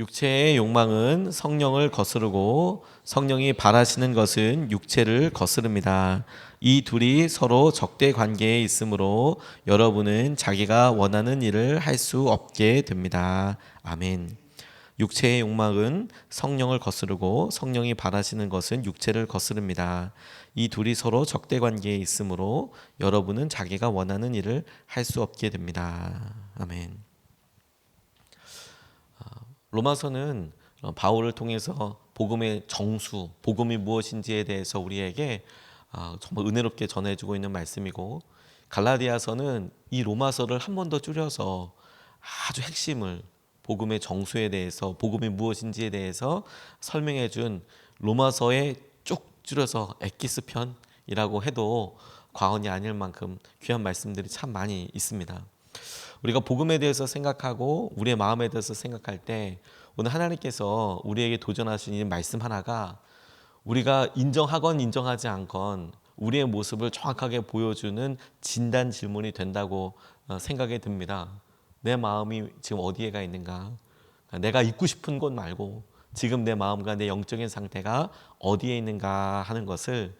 육체의 욕망은 성령을 거스르고 성령이 바라시는 것은 육체를 거스릅니다. 이 둘이 서로 적대 관계에 있으므로 여러분은 자기가 원하는 일을 할 수 없게 됩니다. 아멘. 육체의 욕망은 성령을 거스르고 성령이 바라시는 것은 육체를 거스릅니다. 이 둘이 서로 적대 관계에 있으므로 여러분은 자기가 원하는 일을 할 수 없게 됩니다. 아멘. 로마서는 바울을 통해서 복음의 정수, 복음이 무엇인지에 대해서 우리에게 정말 은혜롭게 전해주고 있는 말씀이고, 갈라디아서는 이 로마서를 한 번 더 줄여서 아주 핵심을, 복음의 정수에 대해서, 복음이 무엇인지에 대해서 설명해 준 로마서에 쭉 줄여서 엑기스 편이라고 해도 과언이 아닐 만큼 귀한 말씀들이 참 많이 있습니다. 우리가 복음에 대해서 생각하고 우리의 마음에 대해서 생각할 때 오늘 하나님께서 우리에게 도전하시는 말씀 하나가, 우리가 인정하건 인정하지 않건 우리의 모습을 정확하게 보여주는 진단 질문이 된다고 생각이 듭니다. 내 마음이 지금 어디에가 있는가? 내가 있고 싶은 곳 말고 지금 내 마음과 내 영적인 상태가 어디에 있는가 하는 것을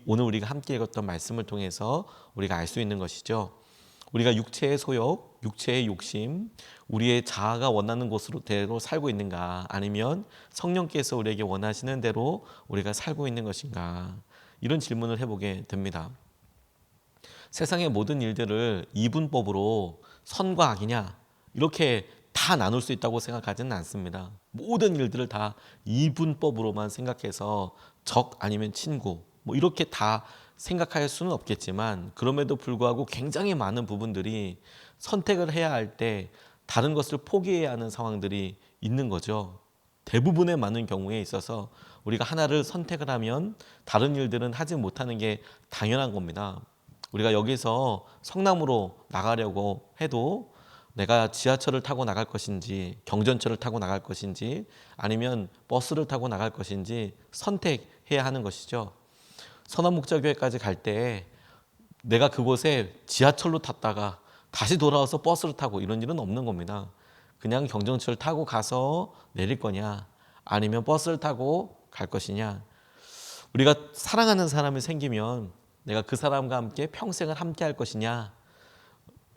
오늘 우리가 함께 읽었던 말씀을 통해서 우리가 알 수 있는 것이죠. 우리가 육체의 소욕, 육체의 욕심, 우리의 자아가 원하는 곳으로 살고 있는가, 아니면 성령께서 우리에게 원하시는 대로 우리가 살고 있는 것인가, 이런 질문을 해보게 됩니다. 세상의 모든 일들을 이분법으로 선과 악이냐 이렇게 다 나눌 수 있다고 생각하지는 않습니다. 모든 일들을 다 이분법으로만 생각해서 적 아니면 친구 이렇게 다 생각할 수는 없겠지만, 그럼에도 불구하고 굉장히 많은 부분들이 선택을 해야 할 때 다른 것을 포기해야 하는 상황들이 있는 거죠. 대부분의 많은 경우에 있어서 우리가 하나를 선택을 하면 다른 일들은 하지 못하는 게 당연한 겁니다. 우리가 여기서 성남으로 나가려고 해도 내가 지하철을 타고 나갈 것인지, 경전철을 타고 나갈 것인지, 아니면 버스를 타고 나갈 것인지 선택해야 하는 것이죠. 선한목자교회까지 갈 때 내가 그곳에 지하철로 탔다가 다시 돌아와서 버스를 타고 이런 일은 없는 겁니다. 그냥 경전철 타고 가서 내릴 거냐, 아니면 버스를 타고 갈 것이냐. 우리가 사랑하는 사람이 생기면 내가 그 사람과 함께 평생을 함께 할 것이냐,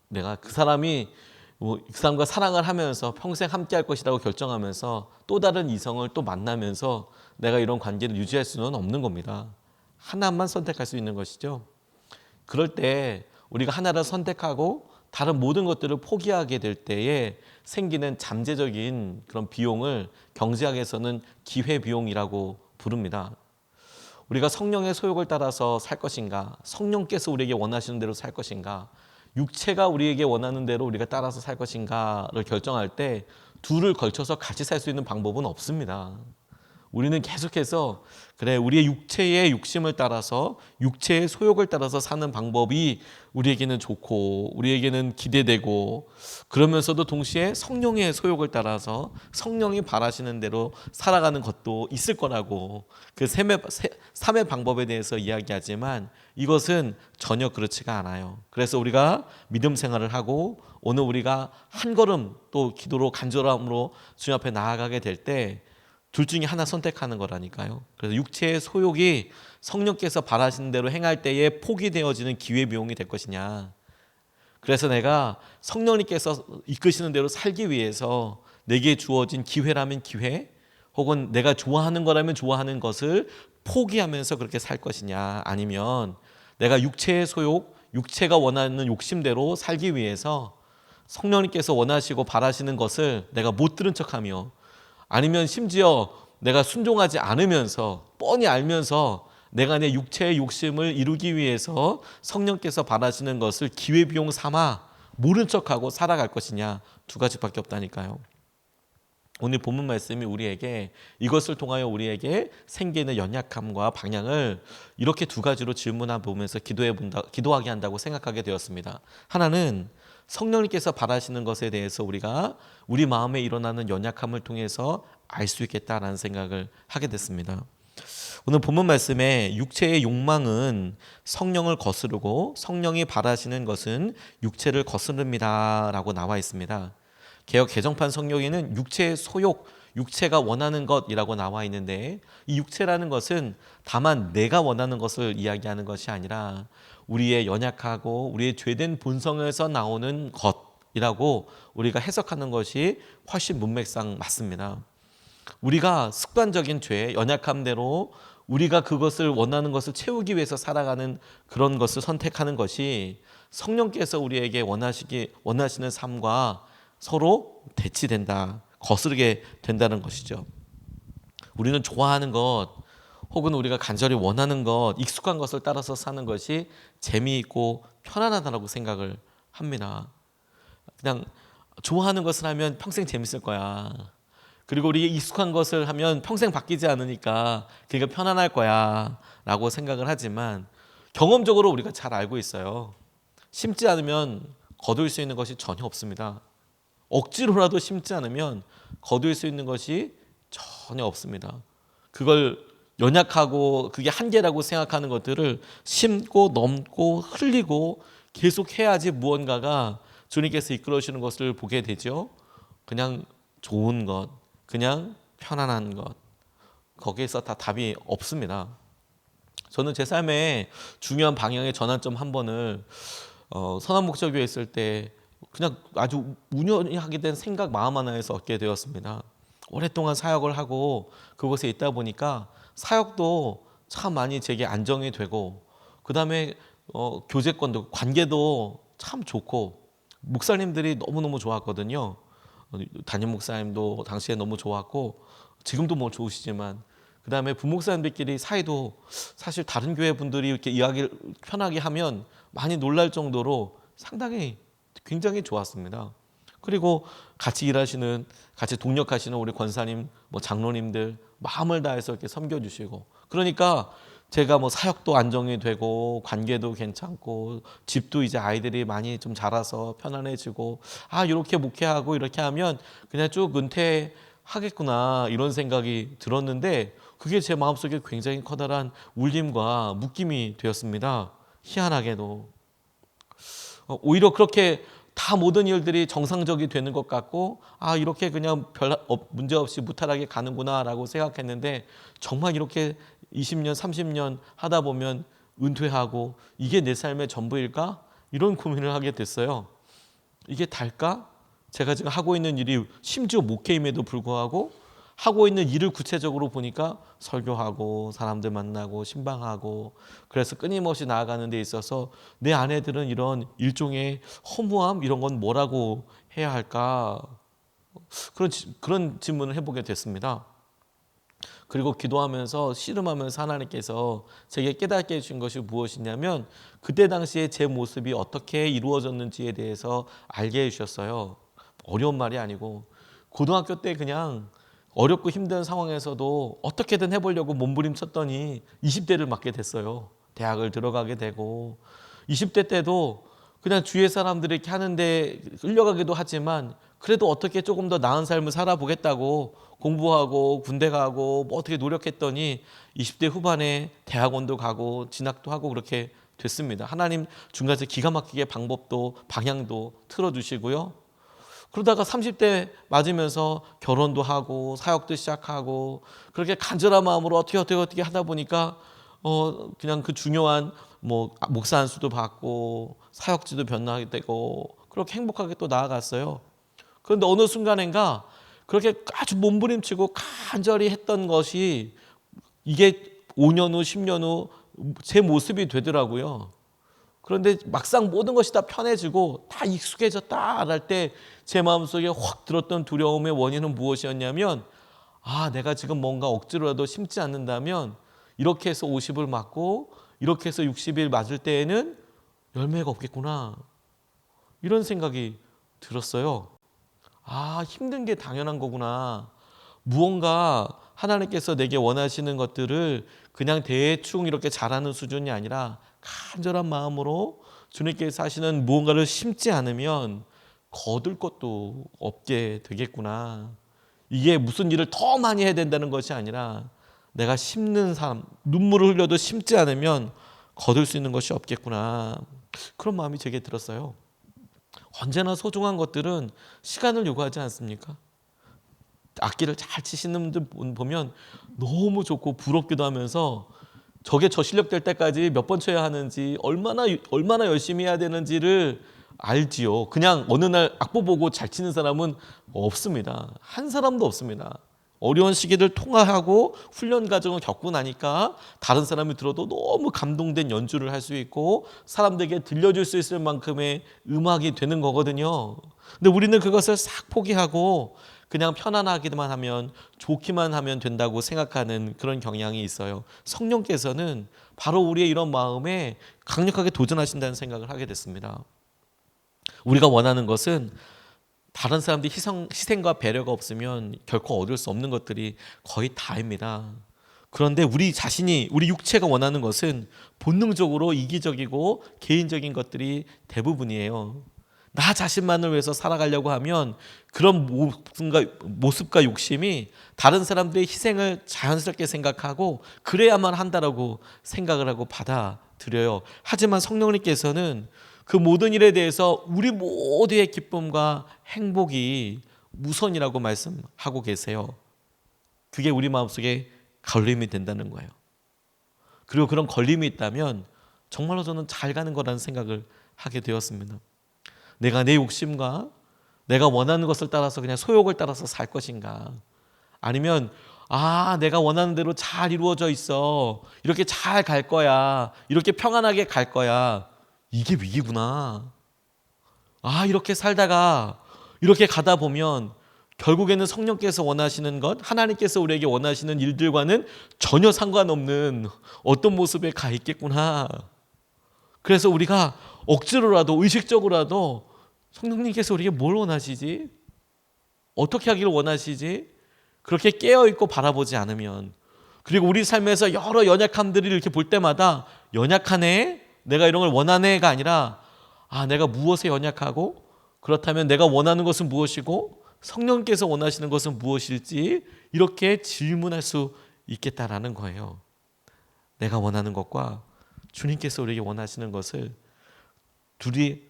내가 그 사람과 사랑을 하면서 평생 함께 할 것이라고 결정하면서 또 다른 이성을 또 만나면서 내가 이런 관계를 유지할 수는 없는 겁니다. 하나만 선택할 수 있는 것이죠. 그럴 때 우리가 하나를 선택하고 다른 모든 것들을 포기하게 될 때에 생기는 잠재적인 그런 비용을 경제학에서는 기회비용이라고 부릅니다. 우리가 성령의 소욕을 따라서 살 것인가, 성령께서 우리에게 원하시는 대로 살 것인가, 육체가 우리에게 원하는 대로 우리가 따라서 살 것인가를 결정할 때 둘을 걸쳐서 같이 살 수 있는 방법은 없습니다. 우리는 계속해서 우리의 육체의 욕심을 따라서, 육체의 소욕을 따라서 사는 방법이 우리에게는 좋고 우리에게는 기대되고, 그러면서도 동시에 성령의 소욕을 따라서 성령이 바라시는 대로 살아가는 것도 있을 거라고 그 삼의 방법에 대해서 이야기하지만, 이것은 전혀 그렇지가 않아요. 그래서 우리가 믿음 생활을 하고 오늘 우리가 한 걸음 또 기도로 간절함으로 주님 앞에 나아가게 될 때 둘 중에 하나 선택하는 거라니까요. 그래서 육체의 소욕이 성령께서 바라시는 대로 행할 때에 포기되어지는 기회비용이 될 것이냐, 그래서 내가 성령님께서 이끄시는 대로 살기 위해서 내게 주어진 기회라면 기회, 혹은 내가 좋아하는 거라면 좋아하는 것을 포기하면서 그렇게 살 것이냐, 아니면 내가 육체의 소욕, 육체가 원하는 욕심대로 살기 위해서 성령님께서 원하시고 바라시는 것을 내가 못 들은 척하며, 아니면 심지어 내가 순종하지 않으면서 뻔히 알면서 내가 내 육체의 욕심을 이루기 위해서 성령께서 바라시는 것을 기회비용 삼아 모른 척하고 살아갈 것이냐, 두 가지밖에 없다니까요. 오늘 본문 말씀이 우리에게 이것을 통하여 우리에게 생기는 연약함과 방향을 이렇게 두 가지로 질문해 보면서 기도하게 한다고 생각하게 되었습니다. 하나는 성령님께서 바라시는 것에 대해서 우리가 우리 마음에 일어나는 연약함을 통해서 알 수 있겠다라는 생각을 하게 됐습니다. 오늘 본문 말씀에 육체의 욕망은 성령을 거스르고 성령이 바라시는 것은 육체를 거스릅니다 라고 나와 있습니다. 개역 개정판 성경에는 육체의 소욕, 육체가 원하는 것이라고 나와 있는데 이 육체라는 것은 다만 내가 원하는 것을 이야기하는 것이 아니라 우리의 연약하고 우리의 죄된 본성에서 나오는 것이라고 우리가 해석하는 것이 훨씬 문맥상 맞습니다. 우리가 습관적인 죄, 연약함대로 우리가 그것을 원하는 것을 채우기 위해서 살아가는 그런 것을 선택하는 것이 성령께서 우리에게 원하시는 삶과 서로 대치된다, 거스르게 된다는 것이죠. 우리는 좋아하는 것 혹은 우리가 간절히 원하는 것, 익숙한 것을 따라서 사는 것이 재미있고 편안하다고 생각을 합니다. 그냥 좋아하는 것을 하면 평생 재밌을 거야. 그리고 우리 익숙한 것을 하면 평생 바뀌지 않으니까 그게 편안할 거야 라고 생각을 하지만 경험적으로 우리가 잘 알고 있어요. 심지 않으면 거둘 수 있는 것이 전혀 없습니다. 억지로라도 심지 않으면 거둘 수 있는 것이 전혀 없습니다. 그걸 연약하고 그게 한계라고 생각하는 것들을 심고 넘고 흘리고 계속 해야지 무언가가 주님께서 이끌어주시는 것을 보게 되죠. 그냥 좋은 것, 그냥 편안한 것, 거기에서 다 답이 없습니다. 저는 제 삶의 중요한 방향의 전환점 한 번을 선한목적교회에 있을 때 그냥 아주 우연히 하게 된 생각 마음 하나에서 얻게 되었습니다. 오랫동안 사역을 하고 그곳에 있다 보니까 사역도 참 많이 제게 안정이 되고 그 다음에 교제권도 관계도 참 좋고 목사님들이 너무너무 좋았거든요. 담임 목사님도 당시에 너무 좋았고 지금도 뭐 좋으시지만 그 다음에 부목사님들끼리 사이도 사실 다른 교회 분들이 이렇게 이야기를 편하게 하면 많이 놀랄 정도로 상당히 굉장히 좋았습니다. 그리고 같이 일하시는, 같이 동력하시는 우리 권사님, 뭐 장로님들 마음을 다해서 이렇게 섬겨주시고 그러니까 제가 뭐 사역도 안정이 되고 관계도 괜찮고 집도 이제 아이들이 많이 좀 자라서 편안해지고 이렇게 목회하고 이렇게 하면 그냥 쭉 은퇴하겠구나 이런 생각이 들었는데 그게 제 마음속에 굉장히 커다란 울림과 묶임이 되었습니다. 희한하게도 오히려 그렇게 다 모든 일들이 정상적이 되는 것 같고 이렇게 그냥 별 문제 없이 무탈하게 가는구나 라고 생각했는데 정말 이렇게 20년 30년 하다 보면 은퇴하고 이게 내 삶의 전부일까? 이런 고민을 하게 됐어요. 이게 달까? 제가 지금 하고 있는 일이 심지어 목회임에도 불구하고 하고 있는 일을 구체적으로 보니까 설교하고 사람들 만나고 신방하고 그래서 끊임없이 나아가는 데 있어서 내 아내들은 이런 일종의 허무함 이런 건 뭐라고 해야 할까? 그런 질문을 해보게 됐습니다. 그리고 기도하면서 씨름하면서 하나님께서 제게 깨닫게 해주신 것이 무엇이냐면 그때 당시에 제 모습이 어떻게 이루어졌는지에 대해서 알게 해주셨어요. 어려운 말이 아니고 고등학교 때 그냥 어렵고 힘든 상황에서도 어떻게든 해보려고 몸부림쳤더니 20대를 맞게 됐어요. 대학을 들어가게 되고 20대 때도 그냥 주위의 사람들이 이렇게 하는데 끌려가기도 하지만 그래도 어떻게 조금 더 나은 삶을 살아보겠다고 공부하고 군대 가고 뭐 어떻게 노력했더니 20대 후반에 대학원도 가고 진학도 하고 그렇게 됐습니다. 하나님 중간에서 기가 막히게 방법도 방향도 틀어주시고요. 그러다가 30대 맞으면서 결혼도 하고 사역도 시작하고 그렇게 간절한 마음으로 어떻게 하다 보니까 그냥 그 중요한 뭐 목사 안수도 받고 사역지도 변하게 되고 그렇게 행복하게 또 나아갔어요. 그런데 어느 순간인가 그렇게 아주 몸부림치고 간절히 했던 것이 이게 5년 후 10년 후 제 모습이 되더라고요. 그런데 막상 모든 것이 다 편해지고 다 익숙해졌다 할 때 제 마음속에 확 들었던 두려움의 원인은 무엇이었냐면 내가 지금 뭔가 억지로라도 심지 않는다면 이렇게 해서 50을 맞고 이렇게 해서 60일 맞을 때에는 열매가 없겠구나 이런 생각이 들었어요. 힘든 게 당연한 거구나. 무언가 하나님께서 내게 원하시는 것들을 그냥 대충 이렇게 잘하는 수준이 아니라 간절한 마음으로 주님께서 하시는 무언가를 심지 않으면 거둘 것도 없게 되겠구나. 이게 무슨 일을 더 많이 해야 된다는 것이 아니라 내가 심는 삶, 눈물을 흘려도 심지 않으면 거둘 수 있는 것이 없겠구나. 그런 마음이 제게 들었어요. 언제나 소중한 것들은 시간을 요구하지 않습니까? 악기를 잘 치시는 분들 보면 너무 좋고 부럽기도 하면서 저게 저 실력 될 때까지 몇 번 쳐야 하는지 얼마나 열심히 해야 되는지를 알지요. 그냥 어느 날 악보 보고 잘 치는 사람은 없습니다. 한 사람도 없습니다. 어려운 시기를 통과하고 훈련 과정을 겪고 나니까 다른 사람이 들어도 너무 감동된 연주를 할 수 있고 사람들에게 들려줄 수 있을 만큼의 음악이 되는 거거든요. 근데 우리는 그것을 싹 포기하고 그냥 편안하기만 하면 좋기만 하면 된다고 생각하는 그런 경향이 있어요. 성령께서는 바로 우리의 이런 마음에 강력하게 도전하신다는 생각을 하게 됐습니다. 우리가 원하는 것은 다른 사람들이 희생과 배려가 없으면 결코 얻을 수 없는 것들이 거의 다입니다. 그런데 우리 자신이, 우리 육체가 원하는 것은 본능적으로 이기적이고 개인적인 것들이 대부분이에요. 나 자신만을 위해서 살아가려고 하면 그런 모습과 욕심이 다른 사람들의 희생을 자연스럽게 생각하고 그래야만 한다라고 생각을 하고 받아들여요. 하지만 성령님께서는 그 모든 일에 대해서 우리 모두의 기쁨과 행복이 우선이라고 말씀하고 계세요. 그게 우리 마음속에 걸림이 된다는 거예요. 그리고 그런 걸림이 있다면 정말로 저는 잘 가는 거라는 생각을 하게 되었습니다. 내가 내 욕심과 내가 원하는 것을 따라서 그냥 소욕을 따라서 살 것인가, 아니면 내가 원하는 대로 잘 이루어져 있어, 이렇게 잘 갈 거야, 이렇게 평안하게 갈 거야, 이게 위기구나. 이렇게 살다가 이렇게 가다 보면 결국에는 성령께서 원하시는 것, 하나님께서 우리에게 원하시는 일들과는 전혀 상관없는 어떤 모습에 가 있겠구나. 그래서 우리가 억지로라도 의식적으로라도 성령님께서 우리에게 뭘 원하시지? 어떻게 하기를 원하시지? 그렇게 깨어있고 바라보지 않으면, 그리고 우리 삶에서 여러 연약함들을 이렇게 볼 때마다 연약하네? 내가 이런 걸 원하네가 아니라 내가 무엇에 연약하고, 그렇다면 내가 원하는 것은 무엇이고 성령께서 원하시는 것은 무엇일지 이렇게 질문할 수 있겠다라는 거예요. 내가 원하는 것과 주님께서 우리에게 원하시는 것을 둘이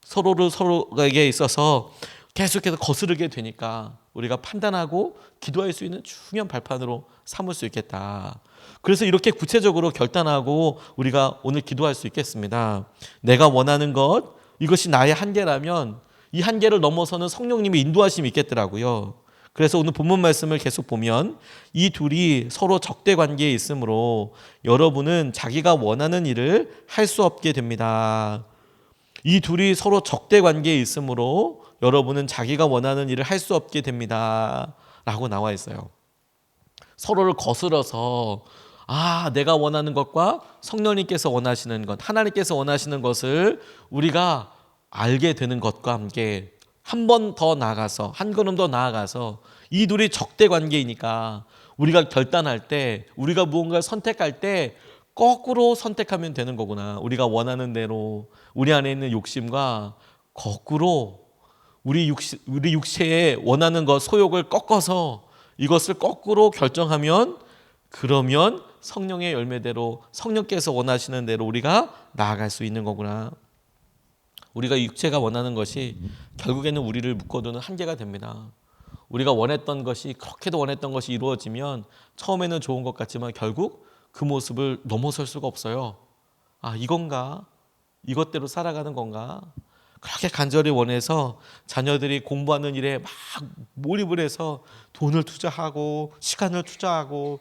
서로에게 있어서 계속해서 거스르게 되니까 우리가 판단하고 기도할 수 있는 중요한 발판으로 삼을 수 있겠다. 그래서 이렇게 구체적으로 결단하고 우리가 오늘 기도할 수 있겠습니다. 내가 원하는 것, 이것이 나의 한계라면 이 한계를 넘어서는 성령님의 인도하심이 있겠더라고요. 그래서 오늘 본문 말씀을 계속 보면 이 둘이 서로 적대 관계에 있으므로 여러분은 자기가 원하는 일을 할 수 없게 됩니다. 이 둘이 서로 적대 관계에 있으므로 여러분은 자기가 원하는 일을 할 수 없게 됩니다 라고 나와 있어요. 서로를 거스러서 내가 원하는 것과 성령님께서 원하시는 것, 하나님께서 원하시는 것을 우리가 알게 되는 것과 함께 한 번 더 나아가서, 한 걸음 더 나아가서 이 둘이 적대 관계이니까 우리가 결단할 때, 우리가 무언가를 선택할 때 거꾸로 선택하면 되는 거구나. 우리가 원하는 대로 우리 안에 있는 욕심과 거꾸로 우리 육체에 원하는 것, 소욕을 꺾어서 이것을 거꾸로 결정하면, 그러면 성령의 열매대로, 성령께서 원하시는 대로 우리가 나아갈 수 있는 거구나. 우리가 육체가 원하는 것이 결국에는 우리를 묶어두는 한계가 됩니다. 우리가 원했던 것이, 그렇게도 원했던 것이 이루어지면 처음에는 좋은 것 같지만 결국 그 모습을 넘어설 수가 없어요. 이건가? 이것대로 살아가는 건가? 그렇게 간절히 원해서 자녀들이 공부하는 일에 막 몰입을 해서 돈을 투자하고 시간을 투자하고,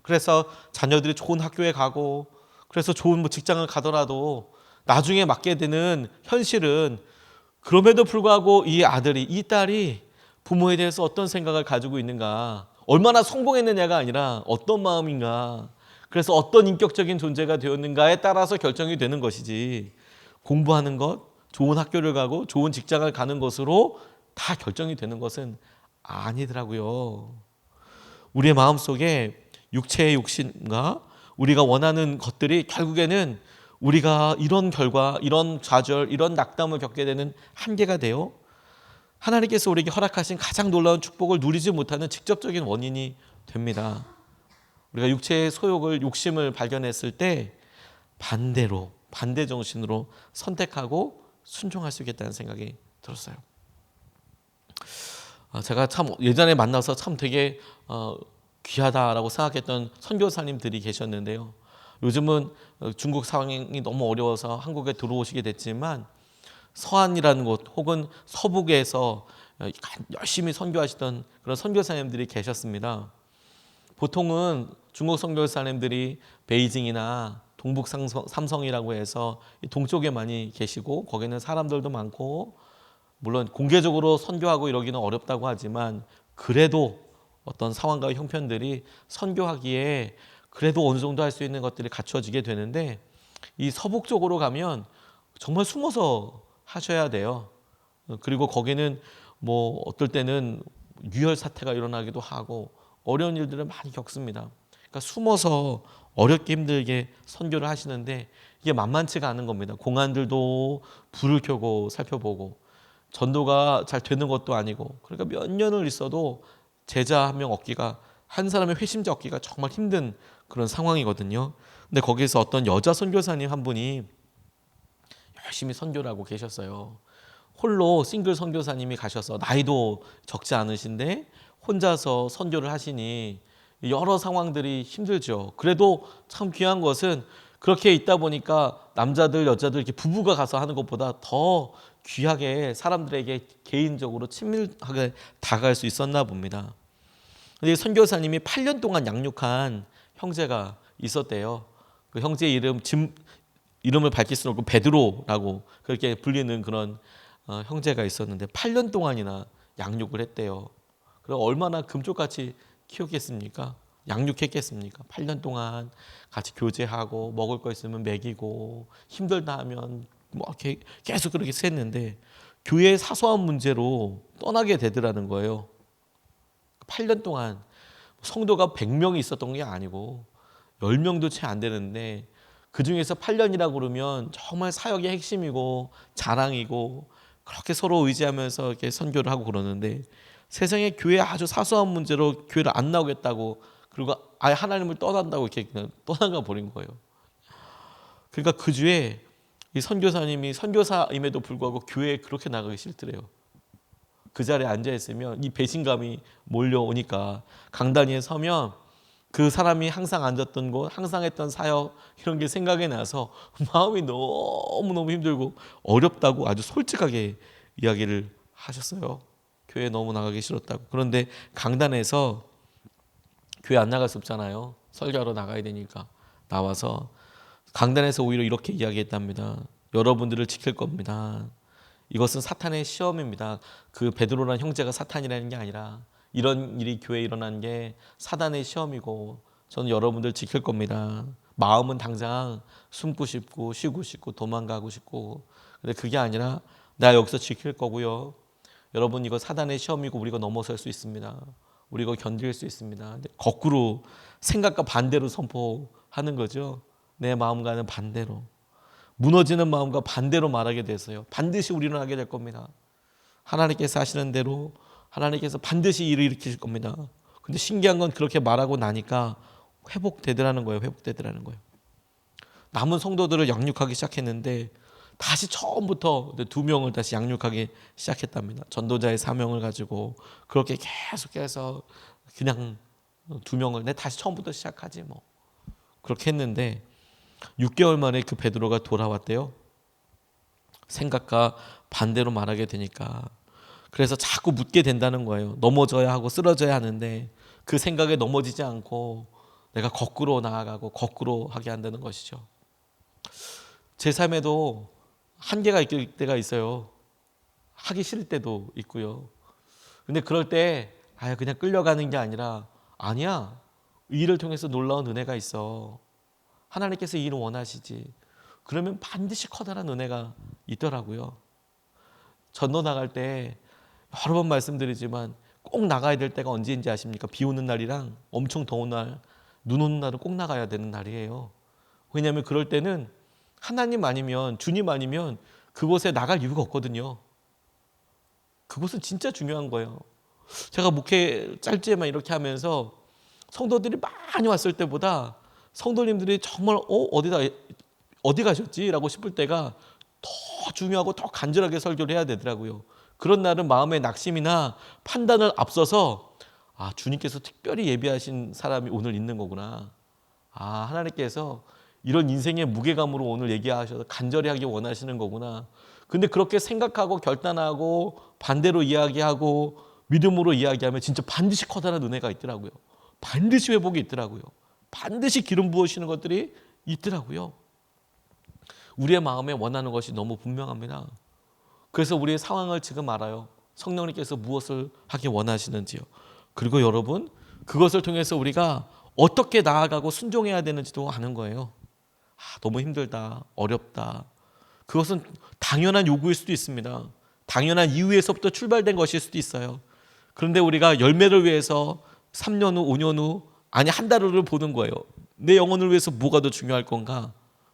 그래서 자녀들이 좋은 학교에 가고, 그래서 좋은 직장을 가더라도 나중에 맞게 되는 현실은, 그럼에도 불구하고 이 아들이, 이 딸이 부모에 대해서 어떤 생각을 가지고 있는가, 얼마나 성공했느냐가 아니라 어떤 마음인가, 그래서 어떤 인격적인 존재가 되었는가에 따라서 결정이 되는 것이지, 공부하는 것, 좋은 학교를 가고 좋은 직장을 가는 것으로 다 결정이 되는 것은 아니더라고요. 우리의 마음속에 육체의 욕심과 우리가 원하는 것들이 결국에는 우리가 이런 결과, 이런 좌절, 이런 낙담을 겪게 되는 한계가 돼요. 하나님께서 우리에게 허락하신 가장 놀라운 축복을 누리지 못하는 직접적인 원인이 됩니다. 우리가 육체의 소욕을, 욕심을 발견했을 때 반대로, 반대 정신으로 선택하고 순종할 수 있겠다는 생각이 들었어요. 제가 참 예전에 만나서 참 되게 귀하다라고 생각했던 선교사님들이 계셨는데요. 요즘은 중국 상황이 너무 어려워서 한국에 들어오시게 됐지만 서안이라는 곳 혹은 서북에서 열심히 선교하시던 그런 선교사님들이 계셨습니다. 보통은 중국 선교사님들이 베이징이나 동북 삼성이라고 해서 동쪽에 많이 계시고 거기는 사람들도 많고 물론 공개적으로 선교하고 이러기는 어렵다고 하지만 그래도 어떤 상황과 형편들이 선교하기에 그래도 어느 정도 할 수 있는 것들이 갖춰지게 되는데 이 서북 쪽으로 가면 정말 숨어서 하셔야 돼요. 그리고 거기는 뭐 어떨 때는 유혈 사태가 일어나기도 하고 어려운 일들을 많이 겪습니다. 그러니까 숨어서 어렵게 힘들게 선교를 하시는데 이게 만만치가 않은 겁니다. 공안들도 불을 켜고 살펴보고 전도가 잘 되는 것도 아니고 그러니까 몇 년을 있어도 제자 한 명 얻기가 한 사람의 회심자 얻기가 정말 힘든 그런 상황이거든요. 근데 거기서 어떤 여자 선교사님 한 분이 열심히 선교를 하고 계셨어요. 홀로 싱글 선교사님이 가셔서 나이도 적지 않으신데 혼자서 선교를 하시니 여러 상황들이 힘들죠. 그래도 참 귀한 것은 그렇게 있다 보니까 남자들 여자들 이렇게 부부가 가서 하는 것보다 더 귀하게 사람들에게 개인적으로 친밀하게 다가갈 수 있었나 봅니다. 근데 선교사님이 8년 동안 양육한 형제가 있었대요. 그 형제 이름을 밝힐 수는 없고 베드로라고 그렇게 불리는 그런 형제가 있었는데 8년 동안이나 양육을 했대요. 그럼 얼마나 금쪽같이 키웠겠습니까? 양육했겠습니까? 8년 동안 같이 교제하고 먹을 거 있으면 먹이고 힘들다 하면 뭐 이렇게 계속 그렇게 했는데 교회의 사소한 문제로 떠나게 되더라는 거예요. 8년 동안 성도가 100명이 있었던 게 아니고 10명도 채 안 되는데 그중에서 8년이라고 그러면 정말 사역의 핵심이고 자랑이고 그렇게 서로 의지하면서 이렇게 선교를 하고 그러는데 세상에 교회 아주 사소한 문제로 교회를 안 나오겠다고 그리고 아예 하나님을 떠난다고 이렇게 그냥 떠나가 버린 거예요. 그러니까 그 주에 이 선교사님이 선교사임에도 불구하고 교회에 그렇게 나가기 싫더래요. 그 자리에 앉아 있으면 이 배신감이 몰려오니까 강단위에 서면 그 사람이 항상 앉았던 곳, 항상 했던 사역 이런 게 생각이 나서 마음이 너무너무 힘들고 어렵다고 아주 솔직하게 이야기를 하셨어요. 교회 너무 나가기 싫었다고. 그런데 강단에서 교회 안 나갈 수 없잖아요. 설교하러 나가야 되니까 나와서 강단에서 오히려 이렇게 이야기했답니다. 여러분들을 지킬 겁니다. 이것은 사탄의 시험입니다. 그 베드로라는 형제가 사탄이라는 게 아니라 이런 일이 교회에 일어난 게 사단의 시험이고 저는 여러분들 지킬 겁니다. 마음은 당장 숨고 싶고 쉬고 싶고 도망가고 싶고 근데 그게 아니라 나 여기서 지킬 거고요. 여러분 이거 사단의 시험이고 우리가 넘어설 수 있습니다. 우리가 견딜 수 있습니다. 거꾸로 생각과 반대로 선포하는 거죠. 내 마음과는 반대로. 무너지는 마음과 반대로 말하게 돼서요. 반드시 우리는 하게 될 겁니다. 하나님께서 하시는 대로 하나님께서 반드시 일을 일으키실 겁니다. 근데 신기한 건 그렇게 말하고 나니까 회복되더라는 거예요. 회복되더라는 거예요. 남은 성도들을 양육하기 시작했는데 다시 처음부터 2명을 다시 양육하기 시작했답니다. 전도자의 사명을 가지고 그렇게 계속해서 그냥 2명을 내 다시 처음부터 시작하지 뭐 그렇게 했는데 6개월 만에 그 베드로가 돌아왔대요. 생각과 반대로 말하게 되니까 그래서 자꾸 묻게 된다는 거예요. 넘어져야 하고 쓰러져야 하는데 그 생각에 넘어지지 않고 내가 거꾸로 나아가고 거꾸로 하게 한다는 것이죠. 제 삶에도 한계가 있을 때가 있어요. 하기 싫을 때도 있고요. 근데 그럴 때 그냥 끌려가는 게 아니라 아니야. 이 일을 통해서 놀라운 은혜가 있어. 하나님께서 이 일을 원하시지. 그러면 반드시 커다란 은혜가 있더라고요. 전도 나갈 때 여러 번 말씀드리지만 꼭 나가야 될 때가 언제인지 아십니까? 비 오는 날이랑 엄청 더운 날, 눈 오는 날은 꼭 나가야 되는 날이에요. 왜냐하면 그럴 때는 하나님 아니면 주님 아니면 그곳에 나갈 이유가 없거든요. 그곳은 진짜 중요한 거예요. 제가 목회 짧지만 이렇게 하면서 성도들이 많이 왔을 때보다 성도님들이 정말 어디 가셨지? 라고 싶을 때가 더 중요하고 더 간절하게 설교를 해야 되더라고요. 그런 날은 마음의 낙심이나 판단을 앞서서 주님께서 특별히 예비하신 사람이 오늘 있는 거구나. 하나님께서 이런 인생의 무게감으로 오늘 얘기하셔서 간절히 하기 원하시는 거구나. 근데 그렇게 생각하고 결단하고 반대로 이야기하고 믿음으로 이야기하면 진짜 반드시 커다란 은혜가 있더라고요. 반드시 회복이 있더라고요. 반드시 기름 부으시는 것들이 있더라고요. 우리의 마음에 원하는 것이 너무 분명합니다. 그래서 우리의 상황을 지금 알아요. 성령님께서 무엇을 하기 원하시는지요. 그리고 여러분, 그것을 통해서 우리가 어떻게 나아가고 순종해야 되는지도 아는 거예요. 너무 힘들다, 어렵다. 그것은 당연한 요구일 수도 있습니다. 당연한 이유에서부터 출발된 것일 수도 있어요. 그런데 우리가 열매를 위해서 3년 후, 5년 후, 아니 한 달 후를 보는 거예요. 내 영혼을 위해서 뭐가 더 중요할 건가?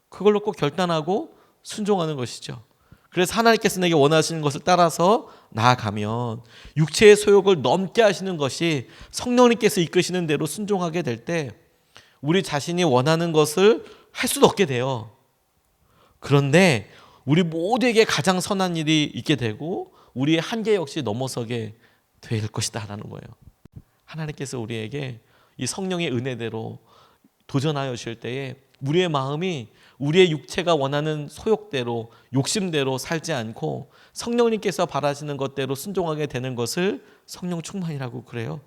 그걸로 꼭 결단하고 순종하는 것이죠. 그래서 하나님께서 내게 원하시는 것을 따라서 나아가면 육체의 소욕을 넘게 하시는 것이 성령님께서 이끄시는 대로 순종하게 될 때 우리 자신이 원하는 것을 할 수도 없게 돼요. 그런데 우리 모두에게 가장 선한 일이 있게 되고 우리의 한계 역시 넘어서게 될 것이다 라는 거예요. 하나님께서 우리에게 이 성령의 은혜대로 도전하여 주실 때에 우리의 마음이 우리의 육체가 원하는 소욕대로 욕심대로 살지 않고 성령님께서 바라시는 것대로 순종하게 되는 것을 성령 충만이라고 그래요.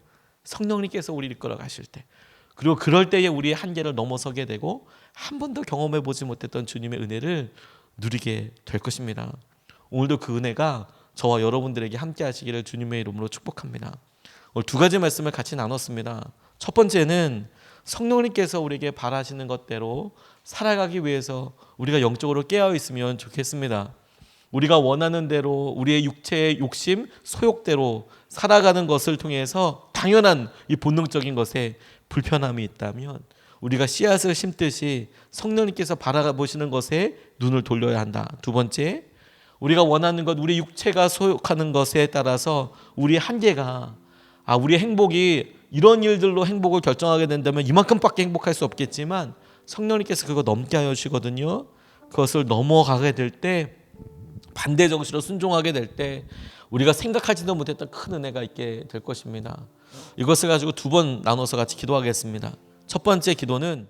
성령님께서 우리를 이끌어 가실 때, 그리고 그럴 때에 우리의 한계를 넘어서게 되고 한 번도 경험해 보지 못했던 주님의 은혜를 누리게 될 것입니다. 오늘도 그 은혜가 저와 여러분들에게 함께 하시기를 주님의 이름으로 축복합니다. 오늘 두 가지 말씀을 같이 나눴습니다. 첫 번째는 성령님께서 우리에게 바라시는 것대로 살아가기 위해서 우리가 영적으로 깨어 있으면 좋겠습니다. 우리가 원하는 대로 우리의 육체의 욕심, 소욕대로 살아가는 것을 통해서 당연한 이 본능적인 것에 불편함이 있다면 우리가 씨앗을 심듯이 성령님께서 바라보시는 것에 눈을 돌려야 한다. 두 번째, 우리가 원하는 것, 우리 육체가 소욕하는 것에 따라서 우리 한계가 우리의 행복이 이런 일들로 행복을 결정하게 된다면 이만큼밖에 행복할 수 없겠지만 성령님께서 그거 넘게 하여 주시거든요. 그것을 넘어가게 될 때, 반대 정신으로 순종하게 될 때 우리가 생각하지도 못했던 큰 은혜가 있게 될 것입니다. 이것을 가지고 두 번 나눠서 같이 기도하겠습니다. 첫 번째 기도는